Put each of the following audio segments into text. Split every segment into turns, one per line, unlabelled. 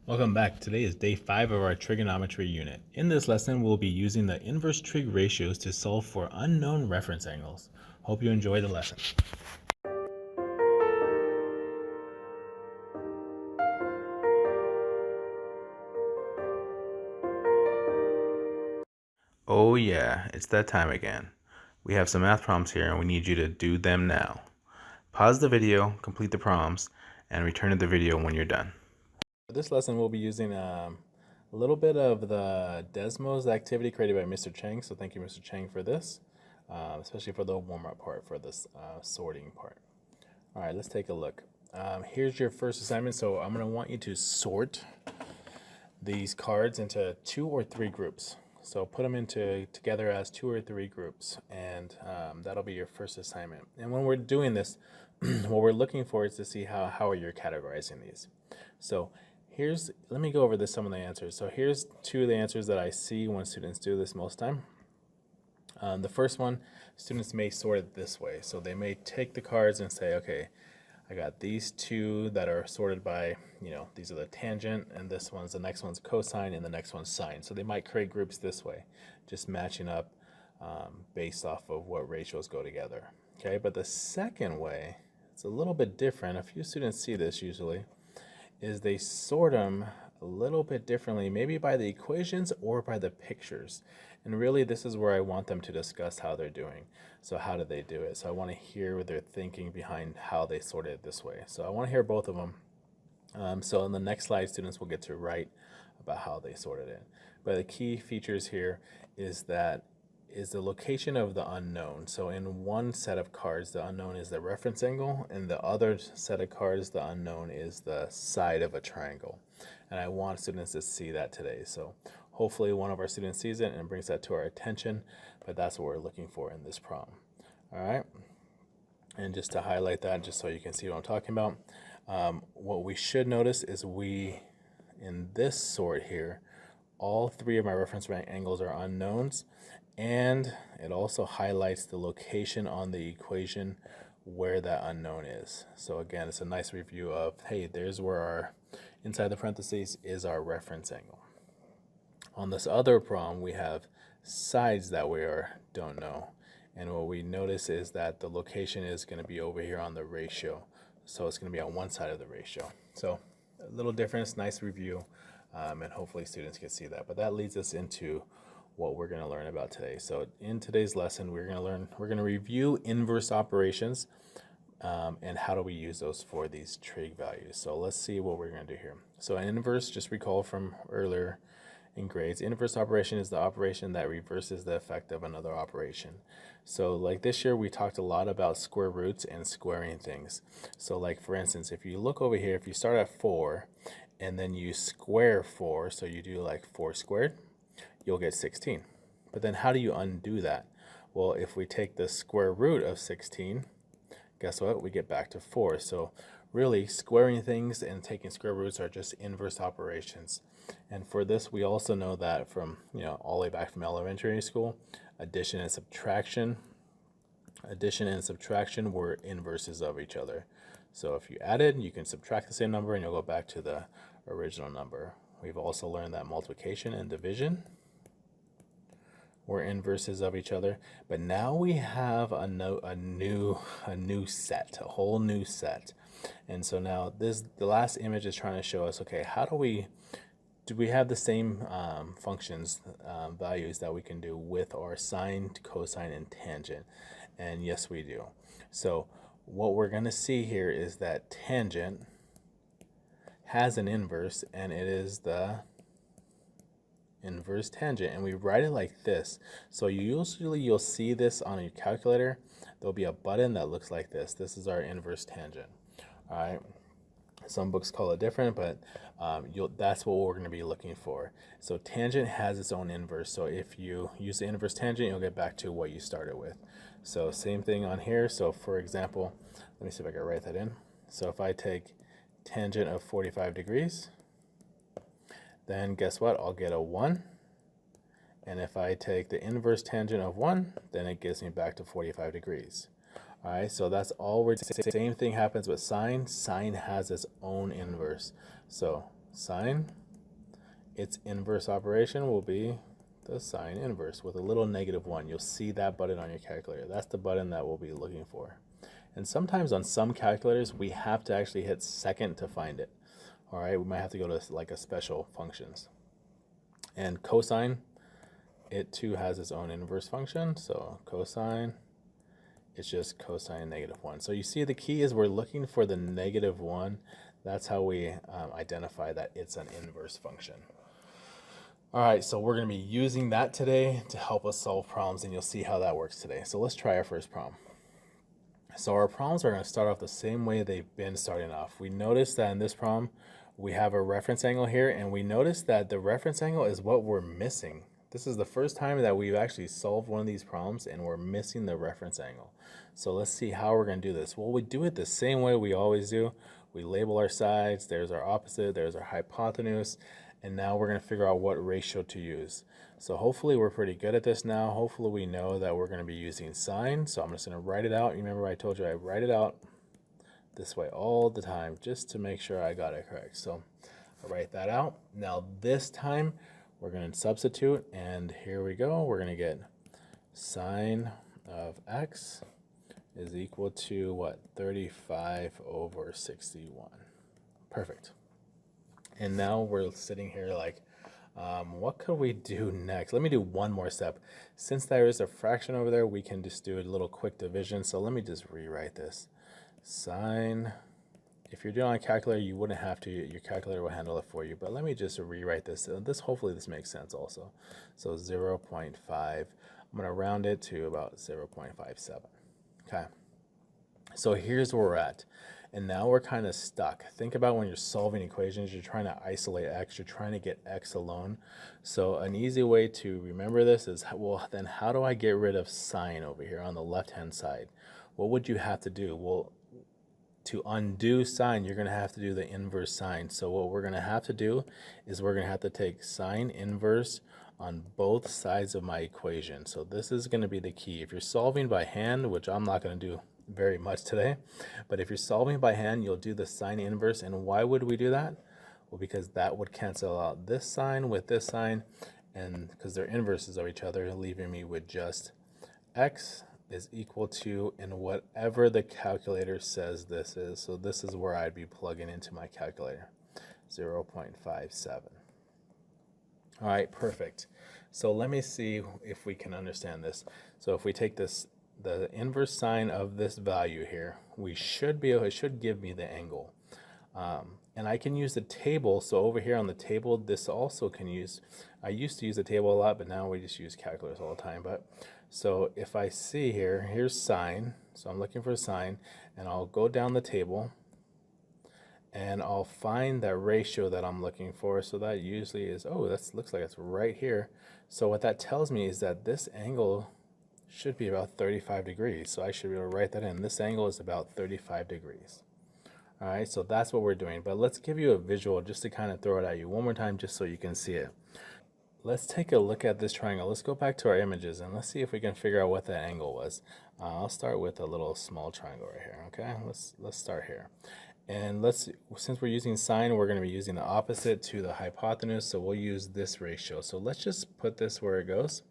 Welcome back. Today is day 5 of our trigonometry unit. In this lesson, we'll be using the inverse trig ratios to solve for unknown reference angles. Hope you enjoy the lesson. Oh yeah, it's that time again. We have some math problems here and we need you to do them now. Pause the video, complete the problems, and return to the video when you're done. For this lesson, we'll be using a little bit of the Desmos activity created by Mr. Chang. So thank you, Mr. Chang, for this, especially for the warm-up part, for this sorting part. All right, let's take a look. Here's your first assignment. So I'm going to want you to sort these cards into 2 or 3 groups. So put them together as 2 or 3 groups, and that'll be your first assignment. And when we're doing this, what we're looking for is to see how are you categorizing these. So let me go over some of the answers. So here's 2 of the answers that I see when students do this most time. The first one, students may sort it this way. So they may take the cards and say, okay, I got these 2 that are sorted by, these are the tangent, and the next one's cosine, and the next one's sine. So they might create groups this way, just matching up based off of what ratios go together. Okay, but the second way, it's a little bit different. A few students see this usually, is they sort them a little bit differently, maybe by the equations or by the pictures. And really, this is where I want them to discuss how they're doing. So how did they do it? So I want to hear their thinking behind how they sorted it this way. So I want to hear both of them. So in the next slide, students will get to write about how they sorted it. But the key features here is the location of the unknown. So in one set of cards, the unknown is the reference angle, and the other set of cards, the unknown is the side of a triangle. And I want students to see that today. So hopefully one of our students sees it and brings that to our attention, but that's what we're looking for in this problem. All right. And just to highlight that, just so you can see what I'm talking about, what we should notice is in this sort here, all 3 of my reference angles are unknowns, and it also highlights the location on the equation where that unknown is. So again, it's a nice review of, hey, there's where inside the parentheses is our reference angle. On this other problem, we have sides that we don't know. And what we notice is that the location is going to be over here on the ratio. So it's going to be on one side of the ratio. So a little difference, nice review, and hopefully students can see that. But that leads us into what we're going to learn about today. So in today's lesson, we're going to review inverse operations and how do we use those for these trig values. So let's see what we're going to do here. So an inverse, just recall from earlier in grades, inverse operation is the operation that reverses the effect of another operation. So like this year, we talked a lot about square roots and squaring things. So like for instance, if you look over here, if you start at 4 and then you square 4, so you do like 4 squared, you'll get 16. But then how do you undo that? Well, if we take the square root of 16, guess what? We get back to 4. So really, squaring things and taking square roots are just inverse operations. And for this, we also know that from, all the way back from elementary school, addition and subtraction were inverses of each other. So if you added, you can subtract the same number and you'll go back to the original number. We've also learned that multiplication and division were inverses of each other. But now we have a new set, a whole new set. And so now the last image is trying to show us, okay, do we have the same functions, values that we can do with our sine, cosine, and tangent? And yes, we do. So what we're going to see here is that tangent has an inverse, and it is the inverse tangent, and we write it like this. So you'll see this on your calculator. There'll be a button that looks like this. This is our inverse tangent. All right. Some books call it different, but that's what we're going to be looking for. So tangent has its own inverse. So if you use the inverse tangent, you'll get back to what you started with. So same thing on here. So for example, let me see if I can write that in. So if I take tangent of 45 degrees, then guess what? I'll get a 1. And if I take the inverse tangent of 1, then it gives me back to 45 degrees. All right, so that's all we're saying. Same thing happens with sine. Sine has its own inverse. So sine. Its inverse operation will be the sine inverse with a little -1. You'll see that button on your calculator. That's the button that we'll be looking for. And sometimes on some calculators, we have to actually hit second to find it. All right, we might have to go to like a special functions. And cosine, it too has its own inverse function. So cosine, it's just cosine -1. So you see the key is we're looking for the -1. That's how we identify that it's an inverse function. All right, so we're going to be using that today to help us solve problems, and you'll see how that works today. So let's try our first problem. So our problems are going to start off the same way they've been starting off. We notice that in this problem, we have a reference angle here, and we notice that the reference angle is what we're missing. This is the first time that we've actually solved one of these problems and we're missing the reference angle. So let's see how we're going to do this. Well, we do it the same way we always do. We label our sides, there's our opposite, there's our hypotenuse, and now we're going to figure out what ratio to use. So hopefully we're pretty good at this now. Hopefully we know that we're going to be using sine. So I'm just going to write it out. Remember I told you I write it out this way all the time just to make sure I got it correct. So I'll write that out. Now this time we're going to substitute, and here we go. We're going to get sine of x is equal to what? 35/61. Perfect. And now we're sitting here like, what could we do next? Let me do one more step. Since there is a fraction over there, we can just do a little quick division. So let me just rewrite this. Sine, if you're doing on a calculator, you wouldn't have to. Your calculator will handle it for you. But let me just rewrite this. Hopefully this makes sense also. So 0.5. I'm going to round it to about 0.57. Okay. So here's where we're at. And now we're kind of stuck. Think about when you're solving equations, you're trying to isolate x, you're trying to get x alone. So an easy way to remember this is, well, then how do I get rid of sine over here on the left-hand side? What would you have to do? Well, to undo sine, you're going to have to do the inverse sine. So what we're going to have to do is we're going to have to take sine inverse on both sides of my equation. So this is going to be the key. If you're solving by hand, which I'm not going to do very much today, but if you're solving by hand, you'll do the sine inverse. And why would we do that? Well, because that would cancel out this sign with this sign, and because they're inverses of each other, leaving me with just x is equal to, and whatever the calculator says this is. So this is where I'd be plugging into my calculator, 0.57. All right, perfect. So let me see if we can understand this. So if we take this, the inverse sine of this value here, we should be able, it should give me the angle. And I can use the table. So over here on the table, this also can use, I used to use the table a lot, but now we just use calculators all the time. But so if I see here, here's sine. So I'm looking for sine, and I'll go down the table and I'll find that ratio that I'm looking for. So that usually is, oh, that looks like it's right here. So what that tells me is that this angle should be about 35 degrees. So I should be able to write that in. This angle is about 35 degrees. All right, so that's what we're doing. But let's give you a visual just to kind of throw it at you one more time just so you can see it. Let's take a look at this triangle. Let's go back to our images and let's see if we can figure out what that angle was. I'll start with a little small triangle right here, okay? Let's start here. And since we're using sine, we're going to be using the opposite to the hypotenuse, so we'll use this ratio. So let's just put this where it goes.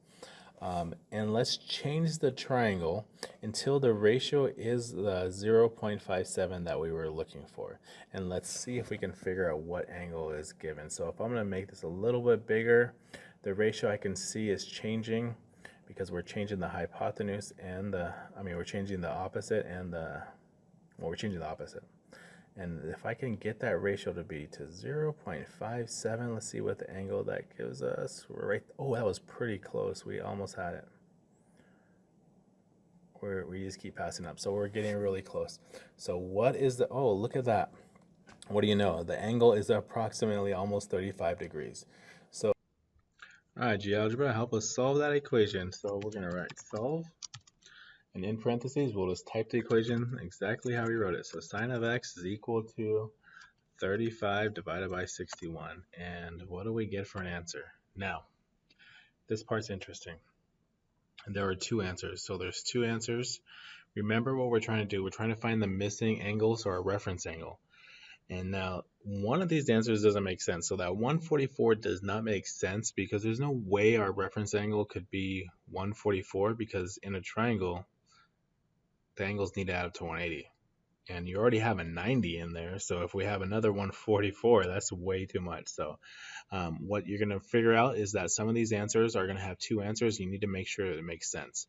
And let's change the triangle until the ratio is the 0.57 that we were looking for. And let's see if we can figure out what angle is given. So if I'm going to make this a little bit bigger, the ratio I can see is changing because we're changing the hypotenuse and we're changing the opposite and we're changing the opposite. And if I can get that ratio to be to 0.57, let's see what the angle that gives us. Oh, that was pretty close. We almost had it. We just keep passing up. So we're getting really close. So what is the, oh, look at that. What do you know? The angle is approximately almost 35 degrees. So, all right, GeoGebra, help us solve that equation. So we're going to write solve. And in parentheses, we'll just type the equation exactly how we wrote it. So sine of x is equal to 35 divided by 61. And what do we get for an answer? Now, this part's interesting. And there are two answers. So there's two answers. Remember what we're trying to do. We're trying to find the missing angle, so our reference angle. And now one of these answers doesn't make sense. So that 144 does not make sense because there's no way our reference angle could be 144 because in a triangle, the angles need to add up to 180. And you already have a 90 in there. So if we have another 144, that's way too much. So what you're going to figure out is that some of these answers are going to have two answers. You need to make sure it makes sense.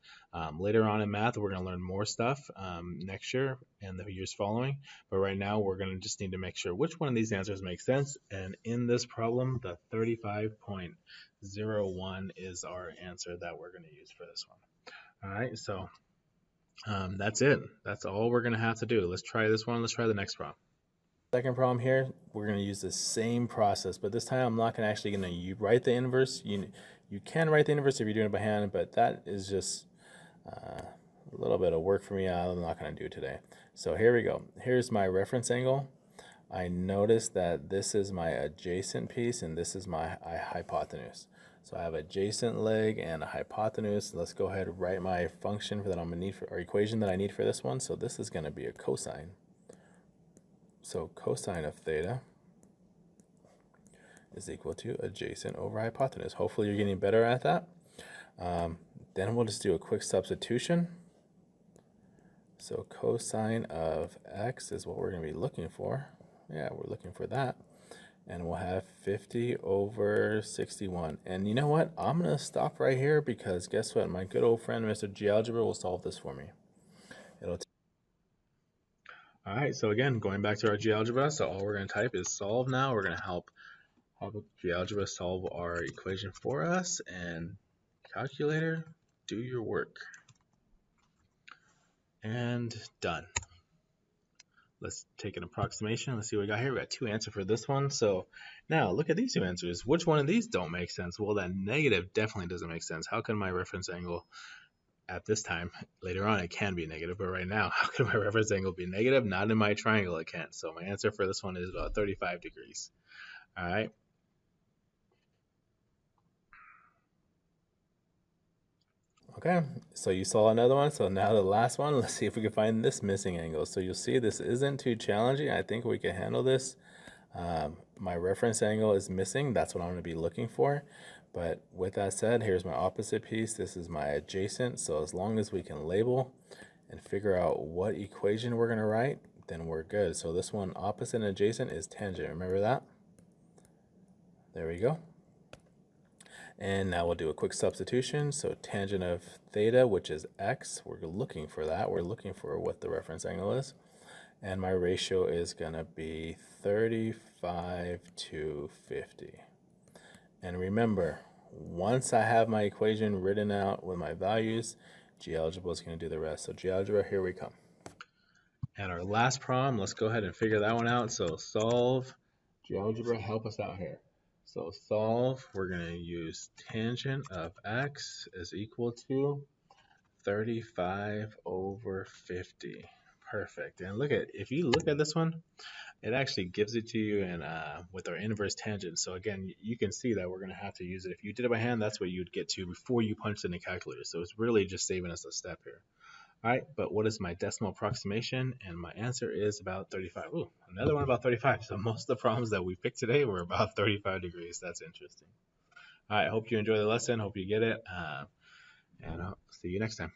Later on in math, we're going to learn more stuff next year and the years following. But right now, we're going to just need to make sure which one of these answers makes sense. And in this problem, the 35.01 is our answer that we're going to use for this one. All right, so that's it. That's all we're going to have to do. Let's try this one. Let's try the next problem. Second problem here, we're going to use the same process, but this time I'm not going to actually write the inverse. You can write the inverse if you're doing it by hand, but that is just a little bit of work for me. I'm not going to do it today. So here we go. Here's my reference angle. I notice that this is my adjacent piece and this is my hypotenuse. So I have adjacent leg and a hypotenuse. Let's go ahead and write my function that I'm going to need or equation that I need for this one. So this is going to be a cosine. So cosine of theta is equal to adjacent over hypotenuse. Hopefully you're getting better at that. Then we'll just do a quick substitution. So cosine of x is what we're going to be looking for. Yeah, we're looking for that. And we'll have 50 over 61. And you know what? I'm going to stop right here because guess what? My good old friend, Mr. GeoGebra, will solve this for me. All right, so again, going back to our GeoGebra, so all we're going to type is solve now. We're going to help GeoGebra solve our equation for us. And calculator, do your work. And done. Let's take an approximation. Let's see what we got here. We got two answers for this one. So now look at these two answers. Which one of these don't make sense? Well, that negative definitely doesn't make sense. How can my reference angle at this time, later on it can be negative, but right now, how can my reference angle be negative? Not in my triangle, it can't. So my answer for this one is about 35 degrees. All right. Okay, so you saw another one. So now the last one, let's see if we can find this missing angle. So you'll see this isn't too challenging. I think we can handle this. My reference angle is missing. That's what I'm going to be looking for. But with that said, here's my opposite piece. This is my adjacent. So as long as we can label and figure out what equation we're going to write, then we're good. So this one, opposite and adjacent, is tangent. Remember that? There we go. And now we'll do a quick substitution. So tangent of theta, which is x, we're looking for that. We're looking for what the reference angle is. And my ratio is going to be 35 to 50. And remember, once I have my equation written out with my values, GeoGebra is going to do the rest. So GeoGebra, here we come. And our last problem, let's go ahead and figure that one out. So solve. GeoGebra, help us out here. So solve, we're going to use tangent of x is equal to 35 over 50. Perfect. And look at, if you look at this one, it actually gives it to you in, with our inverse tangent. So again, you can see that we're going to have to use it. If you did it by hand, that's what you'd get to before you punched in the calculator. So it's really just saving us a step here. All right, but what is my decimal approximation? And my answer is about 35. Ooh, another one about 35. So most of the problems that we picked today were about 35 degrees. That's interesting. All right, hope you enjoy the lesson. Hope you get it. And I'll see you next time.